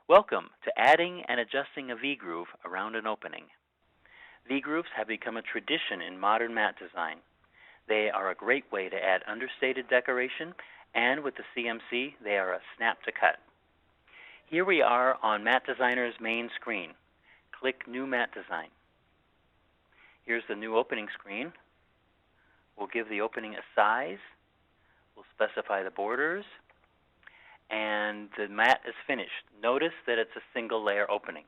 Welcome to adding and adjusting a V-groove around an opening. V-grooves have become a tradition in modern mat design. They are a great way to add understated decoration, and with the CMC, they are a snap to cut. Here we are on Mat Designer's main screen. Click New Mat Design. Here's the new opening screen. We'll give the opening a size. We'll specify the borders. And the mat is finished. Notice that it's a single layer opening.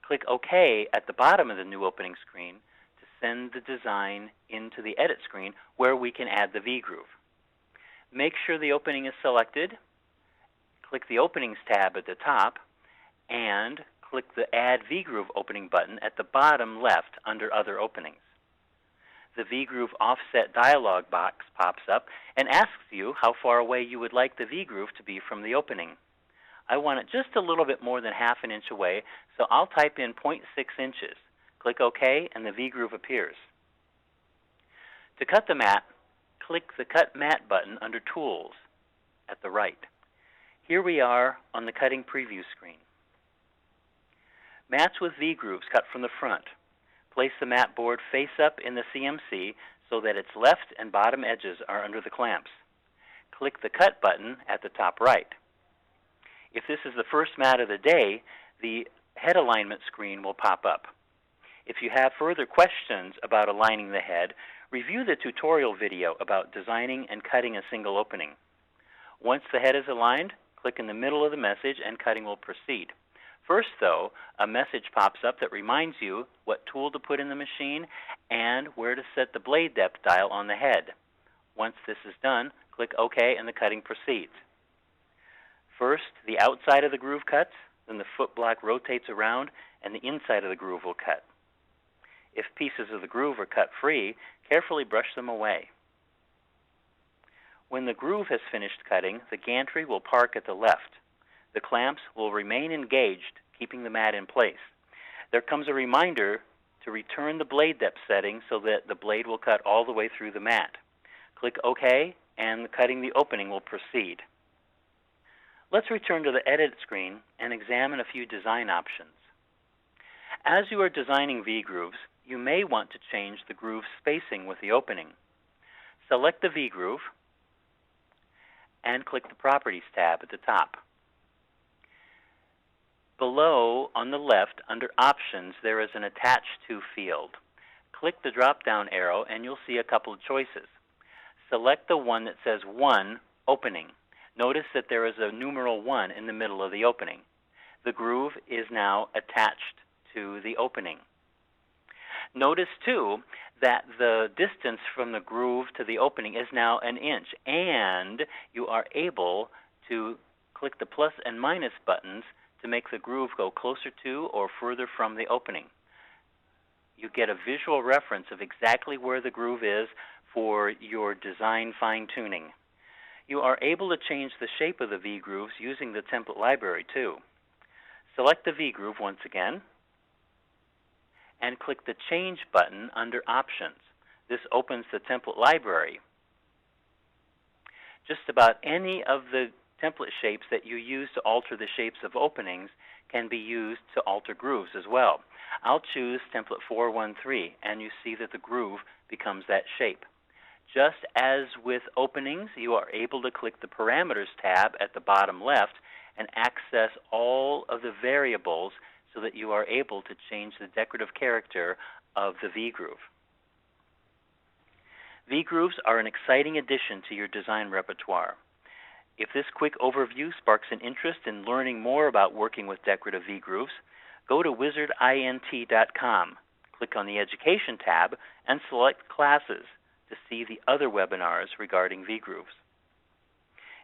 Click OK at the bottom of the new opening screen to send the design into the edit screen where we can add the V-groove. Make sure the opening is selected. Click the Openings tab at the top and click the Add V-groove opening button at the bottom left under Other Openings. The V-groove offset dialog box pops up and asks you how far away you would like the V-groove to be from the opening. I want it just a little bit more than ½ inch away, so I'll type in 0.6 inches. Click OK and the V-groove appears. To cut the mat, click the Cut Mat button under Tools at the right. Here we are on the Cutting Preview screen. Mats with V-grooves cut from the front. Place the mat board face up in the CMC so that its left and bottom edges are under the clamps. Click the Cut button at the top right. If this is the first mat of the day, the head alignment screen will pop up. If you have further questions about aligning the head, review the tutorial video about designing and cutting a single opening. Once the head is aligned, click in the middle of the message and cutting will proceed. First, though, a message pops up that reminds you what tool to put in the machine and where to set the blade depth dial on the head. Once this is done, click OK and the cutting proceeds. First, the outside of the groove cuts, then the foot block rotates around and the inside of the groove will cut. If pieces of the groove are cut free, carefully brush them away. When the groove has finished cutting, the gantry will park at the left. The clamps will remain engaged, keeping the mat in place. There comes a reminder to return the blade depth setting so that the blade will cut all the way through the mat. Click OK and cutting the opening will proceed. Let's return to the Edit screen and examine a few design options. As you are designing V-grooves, you may want to change the groove spacing with the opening. Select the V-groove and click the Properties tab at the top. Below, on the left, under Options, there is an Attach To field. Click the drop-down arrow and you'll see a couple of choices. Select the one that says 1, Opening. Notice that there is a numeral 1 in the middle of the opening. The groove is now attached to the opening. Notice, too, that the distance from the groove to the opening is now 1 inch, and you are able to click the plus and minus buttons to make the groove go closer to or further from the opening. You get a visual reference of exactly where the groove is for your design fine-tuning. You are able to change the shape of the V-grooves using the template library too. Select the V-groove once again and click the Change button under Options. This opens the template library. Just about any of the template shapes that you use to alter the shapes of openings can be used to alter grooves as well. I'll choose template 413 and you see that the groove becomes that shape. Just as with openings, you are able to click the Parameters tab at the bottom left and access all of the variables so that you are able to change the decorative character of the V-groove. V-grooves are an exciting addition to your design repertoire. If this quick overview sparks an interest in learning more about working with decorative V-grooves, go to wizardint.com, click on the Education tab, and select Classes to see the other webinars regarding V-grooves.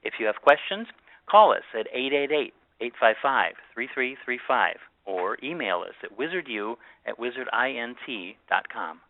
If you have questions, call us at 888-855-3335 or email us at wizardu@wizardint.com.